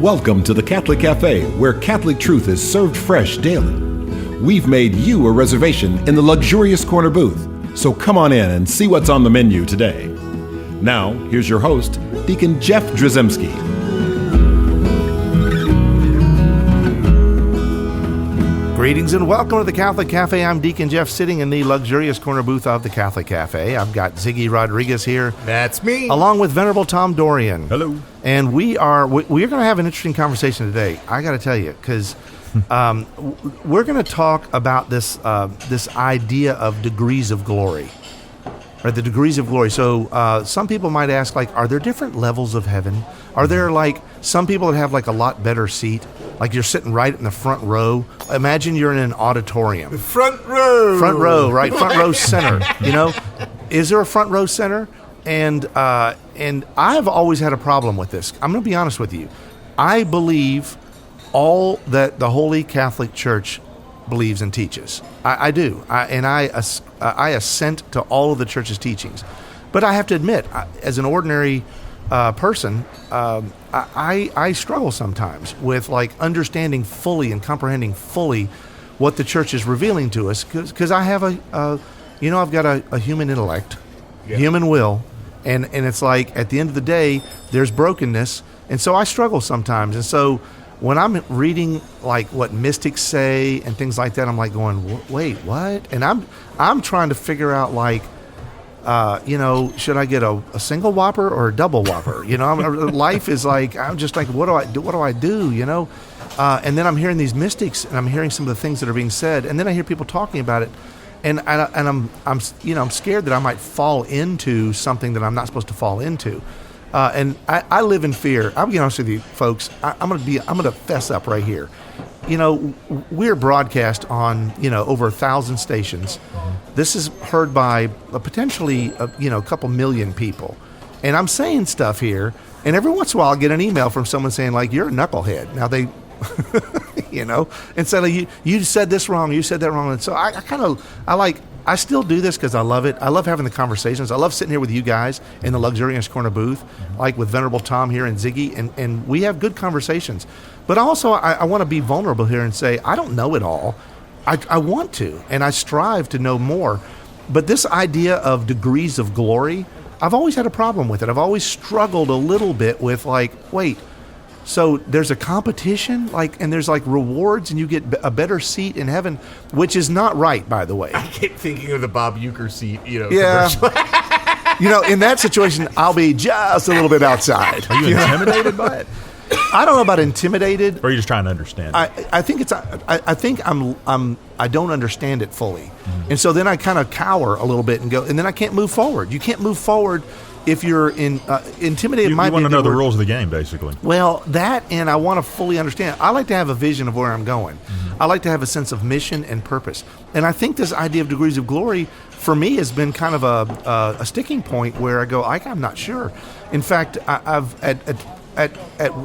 Welcome to the Catholic Cafe, where Catholic truth is served fresh daily. We've made you a reservation in the luxurious corner booth, so come on in and see what's on the menu today. Now, here's your host, Deacon Jeff Drzymski. Greetings and welcome to the Catholic Cafe. I'm Deacon Jeff, sitting in the luxurious corner booth of the Catholic Cafe. I've got Ziggy Rodriguez here. That's me. Along with Venerable Tom Dorian. Hello. And we're going to have an interesting conversation today, I got to tell you, because we're going to talk about this idea of degrees of glory. Right, the degrees of glory. So some people might ask, like, are there different levels of heaven? Are there, like, some people that have, like, a lot better seat? Like, you're sitting right in the front row. Imagine you're in an auditorium. Front row. Front row, right? Front row center, you know? Is there a front row center? And I've always had a problem with this. I'm going to be honest with you. I believe all that the Holy Catholic Church believes and teaches. I do. I assent to all of the Church's teachings. But I have to admit, as an ordinary person, I struggle sometimes with, like, understanding fully and comprehending fully what the Church is revealing to us, because I have I've got a human intellect, human will, and it's like, at the end of the day, there's brokenness, and so I struggle sometimes. And so when I'm reading, like, what mystics say and things like that, I'm like going, wait, what? And I'm trying to figure out, like, should I get a single Whopper or a double Whopper? Life is like, I'm just like, what do I do? And then I'm hearing these mystics, and I'm hearing some of the things that are being said, and then I hear people talking about it, and I'm scared that I might fall into something that I'm not supposed to fall into. And I live in fear. I'll be honest with you, folks. I'm gonna fess up right here. We're broadcast on over 1,000 stations. Mm-hmm. This is heard by potentially a couple million people, and I'm saying stuff here. And every once in a while, I'll get an email from someone saying, like, "You're a knucklehead." Now they, and say, like, you said this wrong, you said that wrong, and so I still do this because I love it. I love having the conversations. I love sitting here with you guys in the luxurious corner booth, like with Venerable Tom here and Ziggy, and we have good conversations. But also, I want to be vulnerable here and say, I don't know it all. I want to, and I strive to know more. But this idea of degrees of glory, I've always had a problem with it. I've always struggled a little bit with, like, wait, so there's a competition, like, and there's, like, rewards, and you get a better seat in heaven, which is not right, by the way. I keep thinking of the Bob Euchre seat, Yeah. In that situation, I'll be just a little bit outside. Are you intimidated by it? I don't know about intimidated. Or are you just trying to understand it? I think I don't understand it fully. Mm-hmm. And so then I kind of cower a little bit and go, and then I can't move forward. You can't move forward if you're intimidated. You want to know the rules of the game, basically. Well, that, and I want to fully understand. I like to have a vision of where I'm going. Mm-hmm. I like to have a sense of mission and purpose. And I think this idea of degrees of glory, for me, has been kind of a sticking point where I go, I'm not sure. In fact, I've at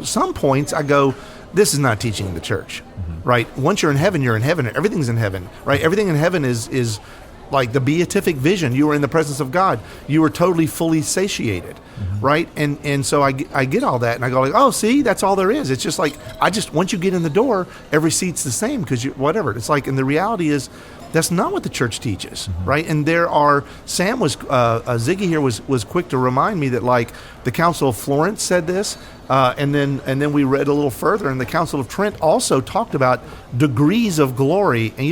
some points I go, this is not teaching the Church, mm-hmm. right? Once you're in heaven, everything's in heaven, right? Everything in heaven is like the beatific vision. You are in the presence of God. You are totally, fully satiated, mm-hmm. right? And so I get all that, and I go, like, oh, see, that's all there is. It's just like, once you get in the door, every seat's the same, because whatever. It's like, and the reality is, that's not what the Church teaches, mm-hmm. right? And Ziggy here was quick to remind me that, like, the Council of Florence said this, and then we read a little further, and the Council of Trent also talked about degrees of glory, and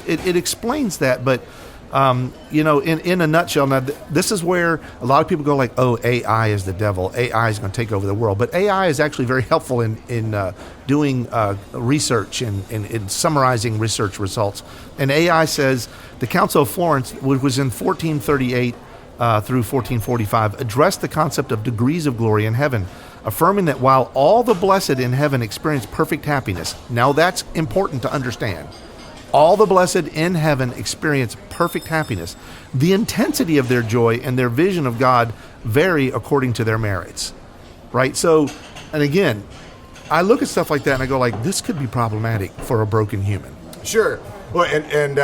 it explains that, but in a nutshell. Now, this is where a lot of people go, like, oh, AI is the devil. AI is going to take over the world. But AI is actually very helpful in doing research and in summarizing research results. And AI says the Council of Florence, which was in 1438 through 1445, addressed the concept of degrees of glory in heaven, affirming that while all the blessed in heaven experience perfect happiness, now that's important to understand, all the blessed in heaven experience perfect happiness, the intensity of their joy and their vision of God vary according to their merits, right? So, and again, I look at stuff like that and I go, like, this could be problematic for a broken human. Sure. Well, and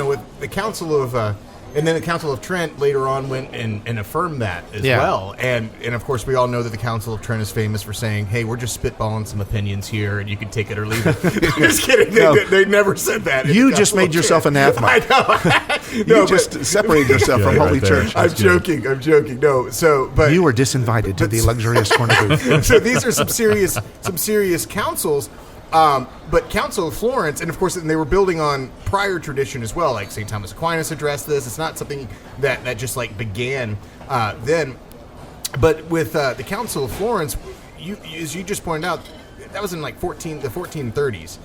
with the Council of And then the Council of Trent later on went and affirmed that as Yeah. well. And of course, we all know that the Council of Trent is famous for saying, hey, we're just spitballing some opinions here, and you can take it or leave it. Just kidding. They never said that. You just made yourself anathema. I know. You just separated yourself from Holy Church. I'm joking. No, but You were disinvited to the luxurious corner booth. so these are some serious councils. But Council of Florence, and of course, they were building on prior tradition as well. Like St. Thomas Aquinas addressed this. It's not something that just like began then. But with the Council of Florence, as you just pointed out, that was in like the 1430s.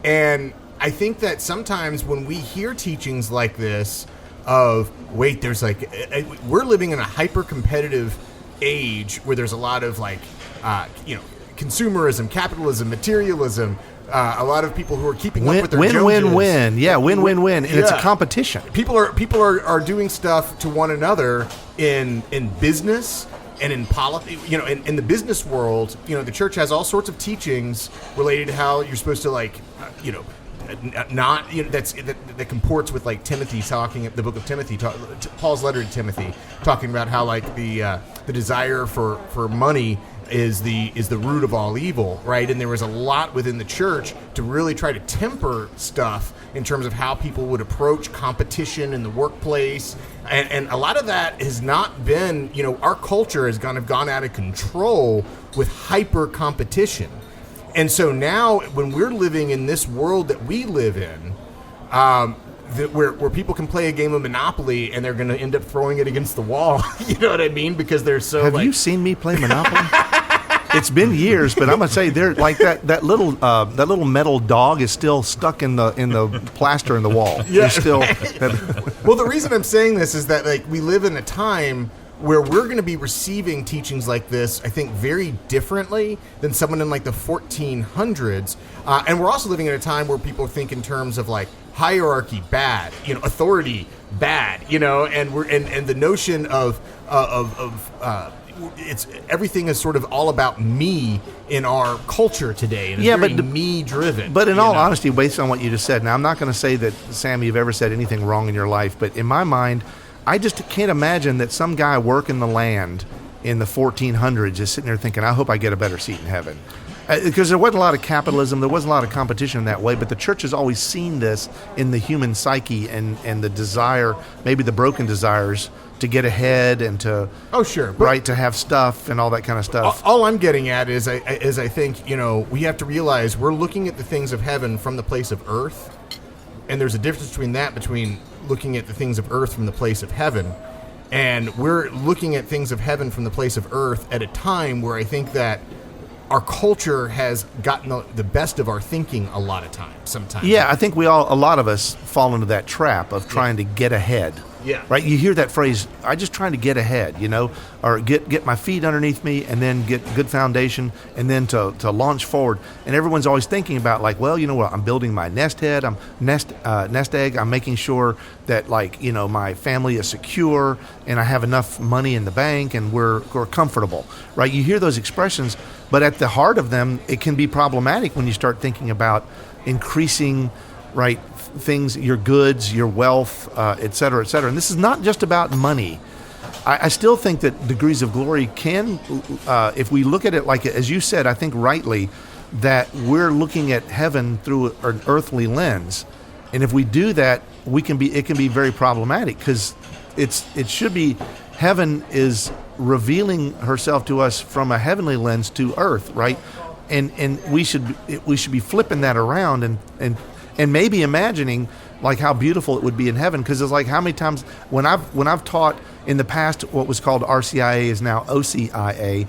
And I think that sometimes when we hear teachings like this of, wait, there's like, we're living in a hyper-competitive age where there's a lot of like, consumerism, capitalism, materialism, a lot of people who are keeping up with their Joneses. Win. Yeah, win. And it's a competition. People are doing stuff to one another in business and in politics. In the business world, the church has all sorts of teachings related to how you're supposed to that comports with like Timothy talking, the book of Timothy, Paul's letter to Timothy, talking about how like the desire for money is the root of all evil, right? And there was a lot within the church to really try to temper stuff in terms of how people would approach competition in the workplace, and a lot of that has not been, our culture has kind of gone out of control with hyper competition. And so now when we're living in this world that we live in, where people can play a game of Monopoly and they're going to end up throwing it against the wall, you know what I mean? Because they're so. Have you seen me play Monopoly? It's been years, but I'm gonna say they're like that little metal dog is still stuck in the plaster in the wall. Yeah. Still. Well, the reason I'm saying this is that like we live in a time where we're going to be receiving teachings like this, I think, very differently than someone in like the 1400s. And we're also living in a time where people think in terms of like hierarchy, bad, authority, bad, and the notion of it's everything is sort of all about me in our culture today, and it's very me driven. But in all honesty, based on what you just said, now I'm not going to say that, Sam, you've ever said anything wrong in your life, but in my mind, I just can't imagine that some guy working the land in the 1400s is sitting there thinking, I hope I get a better seat in heaven. Because there wasn't a lot of capitalism, there wasn't a lot of competition in that way, but the church has always seen this in the human psyche and the desire, maybe the broken desires, to get ahead and to to have stuff and all that kind of stuff. All I'm getting at is I think we have to realize we're looking at the things of heaven from the place of earth, and there's a difference between looking at the things of earth from the place of heaven, and we're looking at things of heaven from the place of earth at a time where I think that our culture has gotten the best of our thinking a lot of times. Sometimes, yeah, I think a lot of us fall into that trap of trying to get ahead. Yeah. Right? You hear that phrase, I'm just trying to get ahead, or get my feet underneath me and then get good foundation and then to launch forward. And everyone's always thinking about like, well, I'm building my nest egg. I'm making sure that my family is secure and I have enough money in the bank and we're comfortable. Right? You hear those expressions, but at the heart of them, it can be problematic when you start thinking about increasing, right, things, your goods, your wealth, et cetera, et cetera. And this is not just about money. I still think that degrees of glory can, if we look at it like, as you said, I think rightly, that we're looking at heaven through an earthly lens. And if we do that, it can be very problematic because it should be, heaven is revealing herself to us from a heavenly lens to earth, right? And we should be flipping that around and maybe imagining like how beautiful it would be in heaven, because it's like how many times when I've taught in the past what was called RCIA is now OCIA,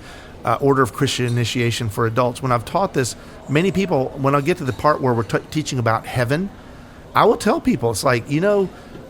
Order of Christian Initiation for Adults. When I've taught this, many people, when I get to the part where we're teaching about heaven, I will tell people it's like,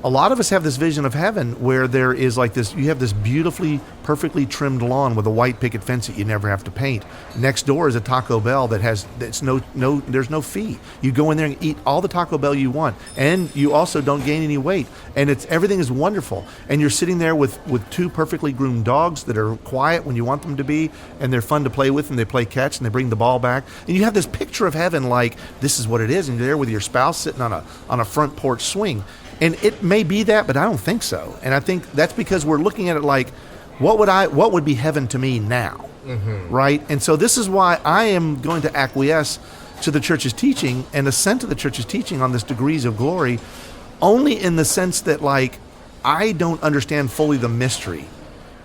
a lot of us have this vision of heaven where there is like this, you have this beautifully, perfectly trimmed lawn with a white picket fence that you never have to paint. Next door is a Taco Bell there's no fee. You go in there and eat all the Taco Bell you want, and you also don't gain any weight. And everything is wonderful. And you're sitting there with two perfectly groomed dogs that are quiet when you want them to be, and they're fun to play with, and they play catch, and they bring the ball back. And you have this picture of heaven like this is what it is, and you're there with your spouse sitting on a front porch swing. And it may be that, but I don't think so. And I think that's because we're looking at it like, what would be heaven to me now? Right? And so this is why I am going to acquiesce to the church's teaching and assent to the church's teaching on this degrees of glory, only in the sense that, like, I don't understand fully the mystery,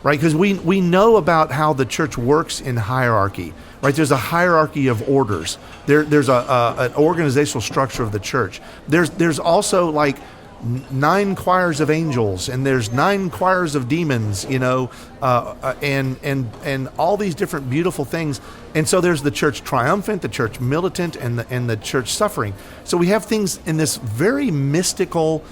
right? Because we know about how the church works in hierarchy, right? There's a hierarchy of orders. There's an organizational structure of the church. There's also, like, 9 choirs of angels, and there's 9 choirs of demons, and all these different beautiful things. And so there's the church triumphant, the church militant, and the church suffering. So we have things in this very mystical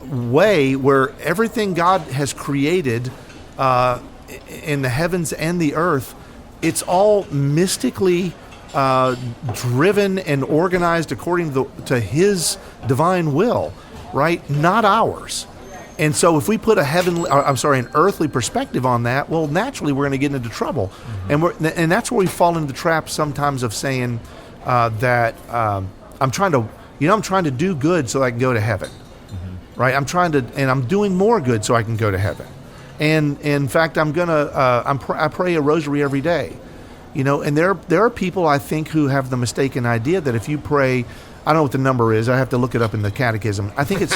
way where everything God has created in the heavens and the earth, it's all mystically driven and organized according to His divine will, right? Not ours. And so if we put an earthly perspective on that, well, naturally we're going to get into trouble. And that's where we fall into the trap sometimes of saying that I'm trying to do good so I can go to heaven, right? I'm doing more good so I can go to heaven. And in fact, I pray a rosary every day. And there are people, I think, who have the mistaken idea that if you pray, I don't know what the number is, I have to look it up in the catechism. I think it's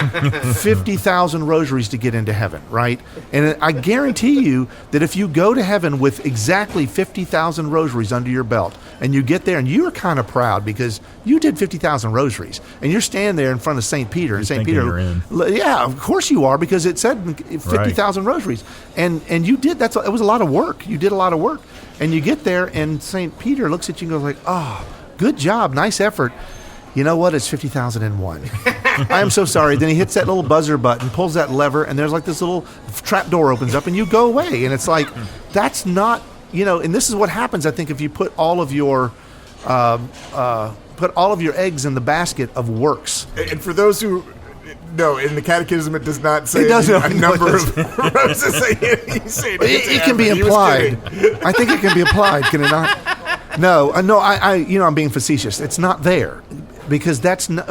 50,000 rosaries to get into heaven, right? And I guarantee you that if you go to heaven with exactly 50,000 rosaries under your belt, and you get there and you're kind of proud because you did 50,000 rosaries, and you're standing there in front of St. Peter, and St. Peter, you're in. Yeah, of course you are, because it said 50,000 rosaries, and you did. It was a lot of work. You did a lot of work. And you get there, and St. Peter looks at you and goes like, "Oh, good job, nice effort. You know what? It's 50,001. I am so sorry." Then he hits that little buzzer button, pulls that lever, and there's like this little trap door opens up, and you go away. And it's like, that's not, and this is what happens, I think, if you put all of your eggs in the basket of works. And for those who... No, in the catechism it does not say a number of roses. It can be implied. I think it can be applied, can it not? No, I'm being facetious. It's not there, because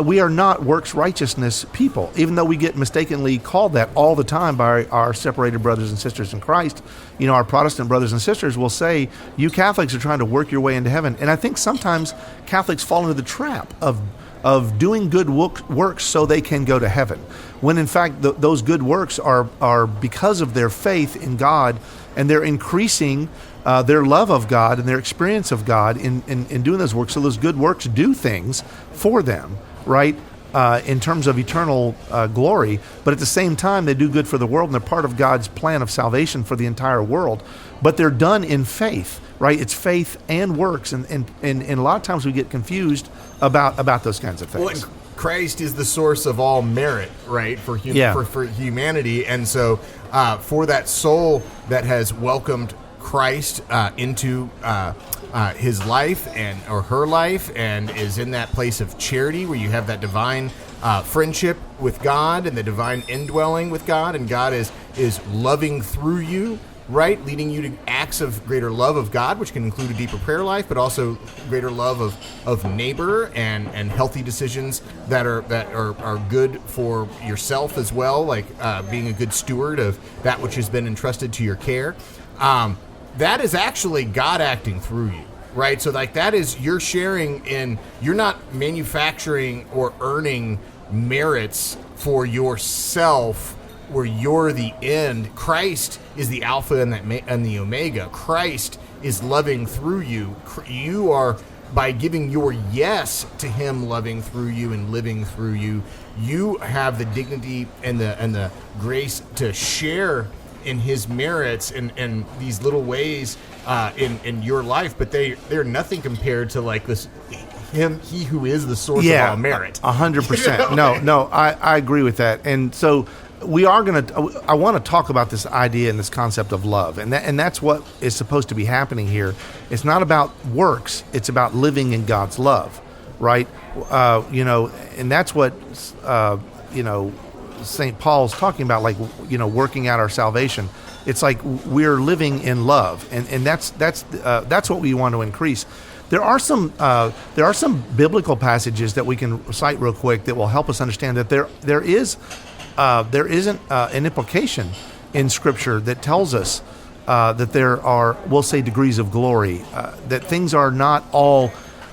we are not works righteousness people, even though we get mistakenly called that all the time by our separated brothers and sisters in Christ. Our Protestant brothers and sisters will say, you Catholics are trying to work your way into heaven. And I think sometimes Catholics fall into the trap of doing good works so they can go to heaven, when in fact those good works are because of their faith in God, and they're increasing their love of God and their experience of God in doing those works. So those good works do things for them, right, in terms of eternal glory, but at the same time they do good for the world, and they're part of God's plan of salvation for the entire world, but they're done in faith, right? It's faith and works, and a lot of times we get confused about those kinds of things. Well, and Christ is the source of all merit, right, for humanity, and so for that soul that has welcomed Christ into his life or her life, and is in that place of charity where you have that divine friendship with God and the divine indwelling with God, and God is loving through you, right, leading you to acts of greater love of God, which can include a deeper prayer life, but also greater love of neighbor and healthy decisions that are good for yourself as well, like being a good steward of that which has been entrusted to your care. That is actually God acting through you, right? So like that is, you're sharing in, you're not manufacturing or earning merits for yourself where you're the end. Christ is the Alpha and the Omega. Christ is loving through you. You are, by giving your yes to Him loving through you and living through you, you have the dignity and the grace to share in His merits in these little ways in your life, but they're nothing compared to like this. He who is the source of all merit. 100%. No, I agree with that. And so I want to talk about this idea and this concept of love, and that's what is supposed to be happening here. It's not about works; it's about living in God's love, right? And that's what St. Paul's talking about, like, working out our salvation. It's like we're living in love, and that's what we want to increase. There are some biblical passages that we can cite real quick that will help us understand that there isn't an implication in Scripture that tells us that there are, we'll say, degrees of glory, that things are not all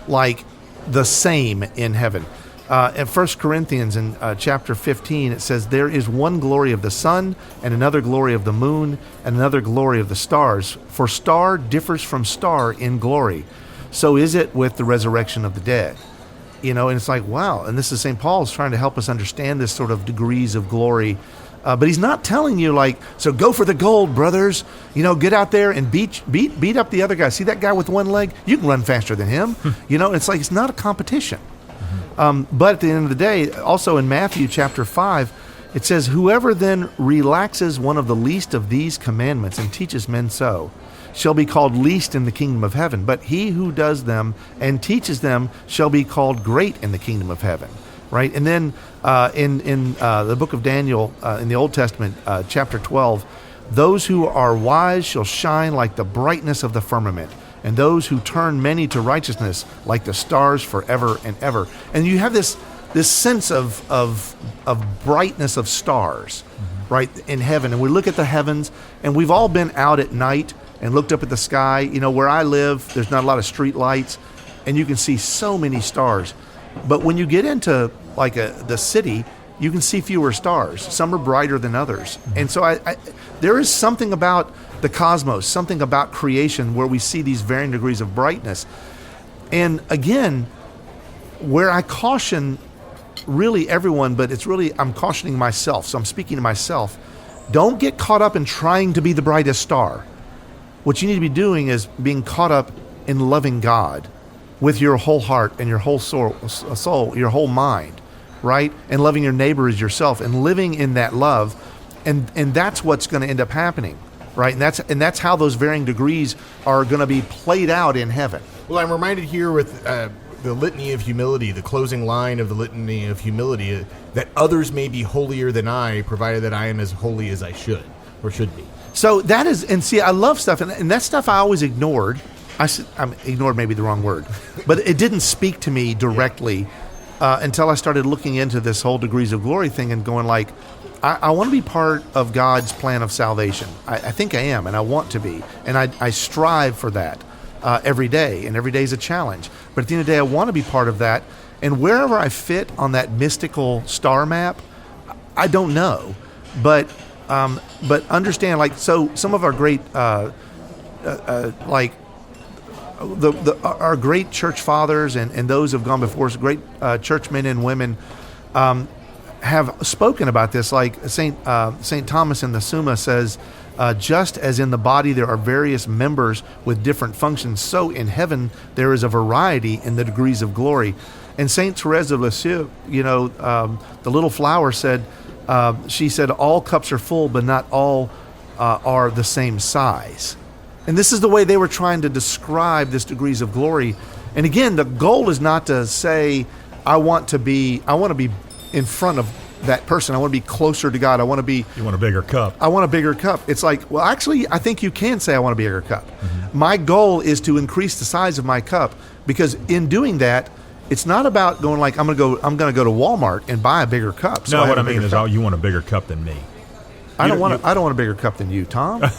like the same in heaven. In 1 Corinthians in chapter 15, it says, there is one glory of the sun, and another glory of the moon, and another glory of the stars. For star differs from star in glory. So is it with the resurrection of the dead. And it's like, wow. And this is St. Paul's trying to help us understand this sort of degrees of glory. But he's not telling you so go for the gold, brothers. Get out there and beat up the other guy. See that guy with one leg? You can run faster than him. It's like, it's not a competition. But at the end of the day, also in Matthew chapter 5, it says, whoever then relaxes one of the least of these commandments and teaches men so, shall be called least in the kingdom of heaven. But he who does them and teaches them shall be called great in the kingdom of heaven. Right? And then in the book of Daniel, in the Old Testament, chapter 12, those who are wise shall shine like the brightness of the firmament, and those who turn many to righteousness like the stars forever and ever. And you have this sense of brightness of stars, right, in heaven. And we look at the heavens, and we've all been out at night and looked up at the sky. Where I live, there's not a lot of street lights, and you can see so many stars. But when you get into the city, you can see fewer stars. Some are brighter than others. And so there is something about the cosmos, something about creation where we see these varying degrees of brightness. And again, where I caution really everyone, but it's really, I'm cautioning myself. So I'm speaking to myself. Don't get caught up in trying to be the brightest star. What you need to be doing is being caught up in loving God with your whole heart and your whole soul, your whole mind, right? And loving your neighbor as yourself and living in that love. And that's what's going to end up happening, right? And that's how those varying degrees are going to be played out in heaven. Well, I'm reminded here with the litany of humility, the closing line of the litany of humility, that others may be holier than I, provided that I am as holy as I should or should be. So that is, and see, I love stuff, and that stuff I always ignored. Ignored may be the wrong word, but it didn't speak to me directly until I started looking into this whole degrees of glory thing and going I want to be part of God's plan of salvation. I think I am, and I want to be, and I strive for that every day, and every day is a challenge. But at the end of the day, I want to be part of that, and wherever I fit on that mystical star map, I don't know, but understand, so some of our great our great church fathers and those who have gone before us, great churchmen and women, have spoken about this. Like Saint Thomas in the Summa says, just as in the body there are various members with different functions, so in heaven there is a variety in the degrees of glory. And Saint Therese of Lisieux, the little flower said, she said, all cups are full, but not all are the same size. And this is the way they were trying to describe this degrees of glory. And again, the goal is not to say, I want to be in front of that person. I want to be closer to God. You want a bigger cup. I want a bigger cup. It's like, well, actually, I think you can say I want a bigger cup. Mm-hmm. My goal is to increase the size of my cup, because in doing that, it's not about going I'm going to go to Walmart and buy a bigger cup. So what I mean is, you want a bigger cup than me. I don't want a bigger cup than you, Tom. He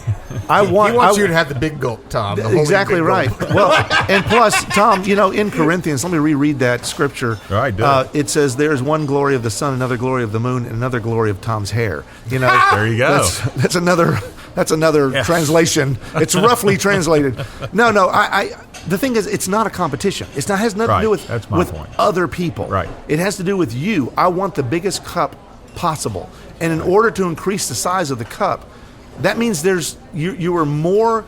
wants you to have the big gulp, Tom. Exactly right. Well, and plus, Tom, in Corinthians, let me reread that scripture. All right, it says, "There is one glory of the sun, another glory of the moon, and another glory of Tom's hair." There you go. That's another translation. It's roughly translated. No. The thing is, it's not a competition. It has nothing to do with point. Other people. Right. It has to do with you. I want the biggest cup possible. And in order to increase the size of the cup, that means you are more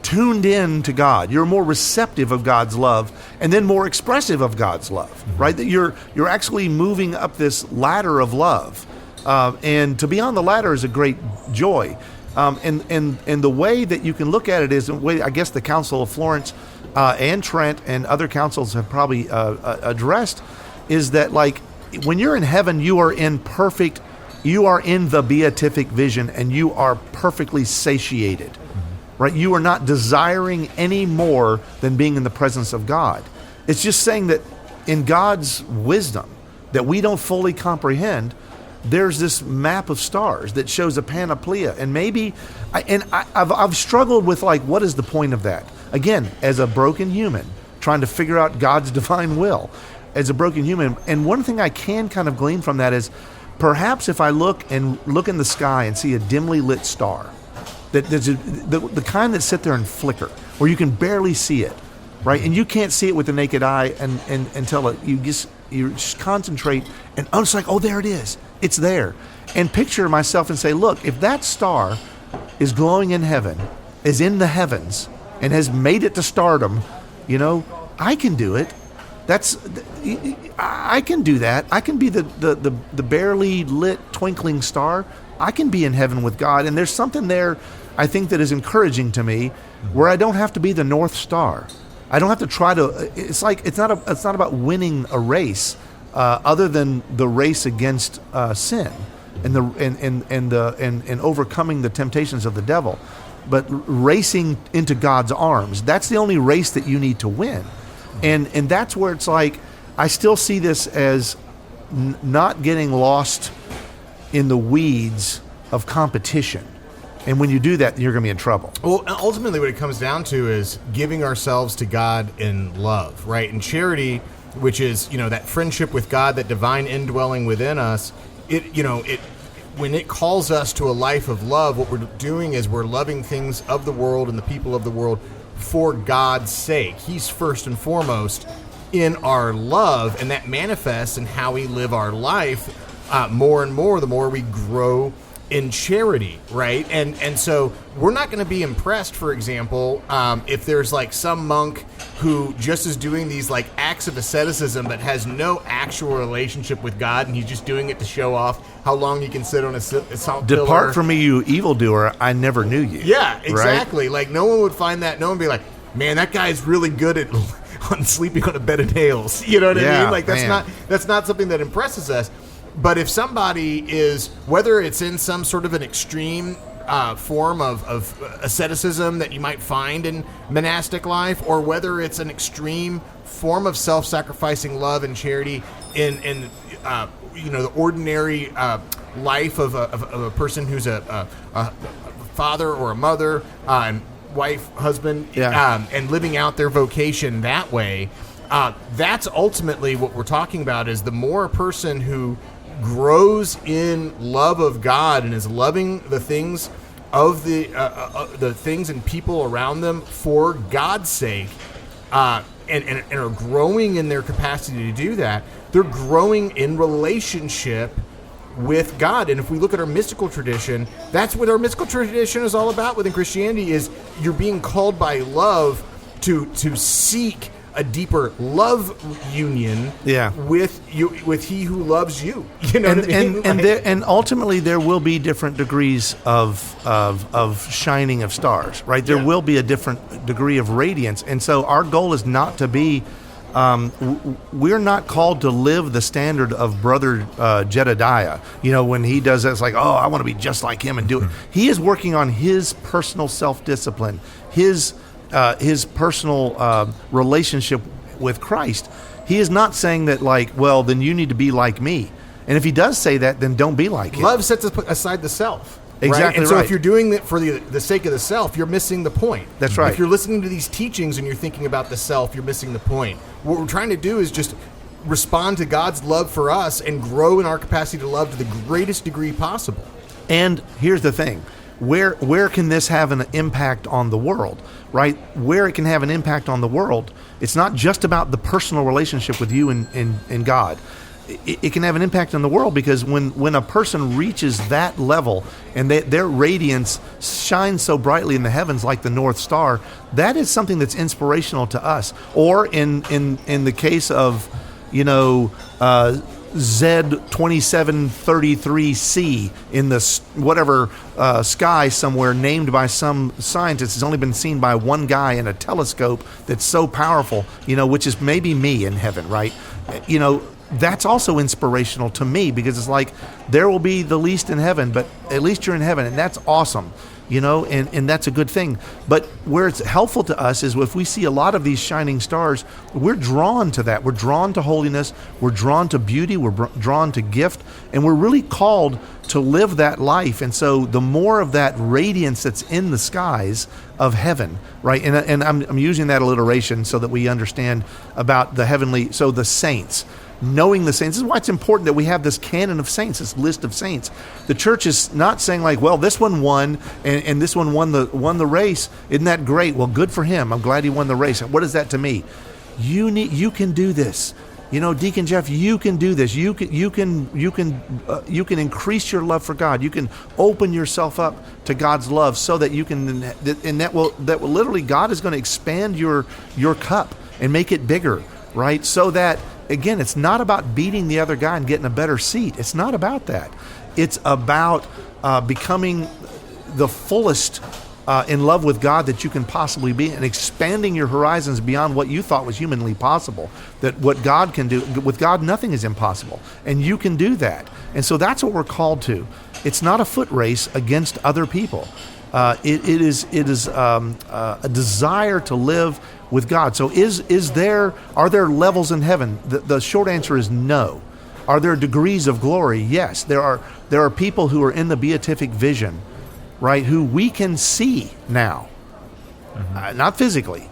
tuned in to God. You're more receptive of God's love, and then more expressive of God's love, mm-hmm. right? That you're actually moving up this ladder of love. And to be on the ladder is a great joy. And the way that you can look at it is the way, I guess, the Council of Florence and Trent and other councils have probably addressed, is that when you're in heaven, you are in the beatific vision, and you are perfectly satiated. Mm-hmm. right? You are not desiring any more than being in the presence of God. It's just saying that in God's wisdom that we don't fully comprehend, there's this map of stars that shows a panoplia. And maybe, I've struggled with, like, what is the point of that? Again, as a broken human, trying to figure out God's divine will as a broken human. And one thing I can kind of glean from that is perhaps if I look in the sky and see a dimly lit star, that there's the kind that sit there and flicker, where you can barely see it, right? And you can't see it with the naked eye until you just concentrate, and it's like, oh, there it is. It's there. And picture myself and say, look, if that star is glowing in heaven, is in the heavens, and has made it to stardom, I can do it. I can do that. I can be the barely lit twinkling star. I can be in heaven with God. And there's something there, I think, that is encouraging to me, where I don't have to be the North Star. I don't have to try to. It's like it's not about winning a race, other than the race against sin and overcoming the temptations of the devil. But racing into God's arms, that's the only race that you need to win. And that's where it's like, I still see this as not getting lost in the weeds of competition. And when you do that, you're going to be in trouble. Well, ultimately what it comes down to is giving ourselves to God in love, right? And charity, which is, that friendship with God, that divine indwelling within us, when it calls us to a life of love, what we're doing is we're loving things of the world and the people of the world for God's sake. He's first and foremost in our love, and that manifests in how we live our life more and more the more we grow in charity, right? And so we're not going to be impressed, for example, if there's like some monk who just is doing these like acts of asceticism but has no actual relationship with God, and he's just doing it to show off how long he can sit on a salt pillar. Depart from me, you evildoer, I never knew you. Yeah, exactly. Right? Like, no one would find that. No one would be like, man, that guy's really good at on sleeping on a bed of nails. You know what I mean? Like, that's not something that impresses us. But if somebody is, whether it's in some sort of an extreme form of asceticism that you might find in monastic life, or whether it's an extreme form of self-sacrificing love and charity in the ordinary life of a person who's a father or a mother, and wife, husband, and living out their vocation that way, that's ultimately what we're talking about. Is the more a person who grows in love of God and is loving the things of the things and people around them for God's sake, and are growing in their capacity to do that, they're growing in relationship with God. And if we look at our mystical tradition, that's what our mystical tradition is all about within Christianity, is you're being called by love to seek a deeper love union with he who loves you. You know what I mean? And ultimately there will be different degrees of shining of stars, right? There will be a different degree of radiance. And so our goal is not to be we're not called to live the standard of Brother Jedediah. When he does that, it's like, oh, I want to be just like him and do it. He is working on his personal self-discipline, his personal relationship with Christ. He is not saying that, like, well, then you need to be like me. And if he does say that, then don't be like him. Love sets aside the self. Exactly right? And so right. if you're doing it for the sake of the self, you're missing the point. That's right. If you're listening to these teachings and you're thinking about the self, you're missing the point. What we're trying to do is just respond to God's love for us and grow in our capacity to love to the greatest degree possible. And here's the thing. Where can this have an impact on the world, right? Where it can have an impact on the world, it's not just about the personal relationship with you and God. It can have an impact on the world, because when a person reaches that level and their radiance shines so brightly in the heavens like the North Star, that is something that's inspirational to us. Or in the case of, Z2733c in the whatever sky somewhere, named by some scientist, has only been seen by one guy in a telescope that's so powerful, which is maybe me in heaven, right? That's also inspirational to me, because it's like, there will be the least in heaven, but at least you're in heaven, and that's awesome. and that's a good thing. But where it's helpful to us is if we see a lot of these shining stars, we're drawn to that. We're drawn to holiness. We're drawn to beauty. We're drawn to gift. And we're really called to live that life. And so the more of that radiance that's in the skies of heaven, right? And I'm using that alliteration so that we understand about the heavenly, so the saints. Knowing the saints. This is why it's important that we have this canon of saints, this list of saints. The church is not saying like, well, this one won and this one won the race. Isn't that great? Well, good for him. I'm glad he won the race. What is that to me? You can do this. Deacon Jeff, you can do this. You can increase your love for God. You can open yourself up to God's love so that you can, and that will literally, God is going to expand your cup and make it bigger, right? So that, again, it's not about beating the other guy and getting a better seat. It's not about that. It's about becoming the fullest in love with God that you can possibly be, and expanding your horizons beyond what you thought was humanly possible. That what God can do, with God, nothing is impossible, and you can do that. And so that's what we're called to. It's not a foot race against other people. It is a desire to live with God. So are there levels in heaven? The short answer is no. Are there degrees of glory? Yes. There are people who are in the beatific vision, right, who we can see now. Not physically,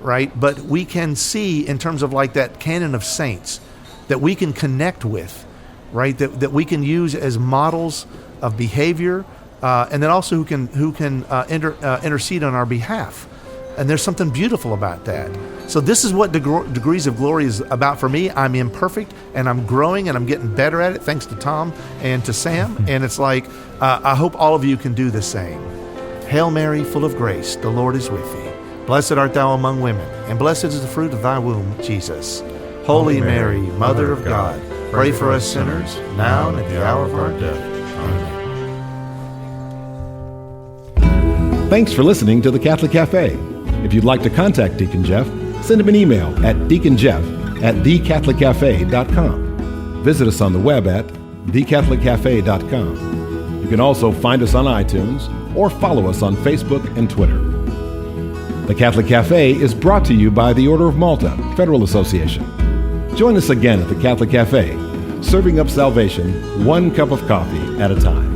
right, but we can see in terms of like that canon of saints that we can connect with, right, that we can use as models of behavior, and then also who can intercede on our behalf. And there's something beautiful about that. So this is what degrees of glory is about for me. I'm imperfect, and I'm growing, and I'm getting better at it, thanks to Tom and to Sam. And it's like, I hope all of you can do the same. Hail Mary, full of grace, the Lord is with thee. Blessed art thou among women, and blessed is the fruit of thy womb, Jesus. Holy Mary, Mother of God, pray for us sinners, now and at the hour of our death. Amen. Thanks for listening to the Catholic Cafe. If you'd like to contact Deacon Jeff, send him an email at deaconjeff@thecatholiccafe.com. Visit us on the web at thecatholiccafe.com. You can also find us on iTunes or follow us on Facebook and Twitter. The Catholic Cafe is brought to you by the Order of Malta Federal Association. Join us again at the Catholic Cafe, serving up salvation one cup of coffee at a time.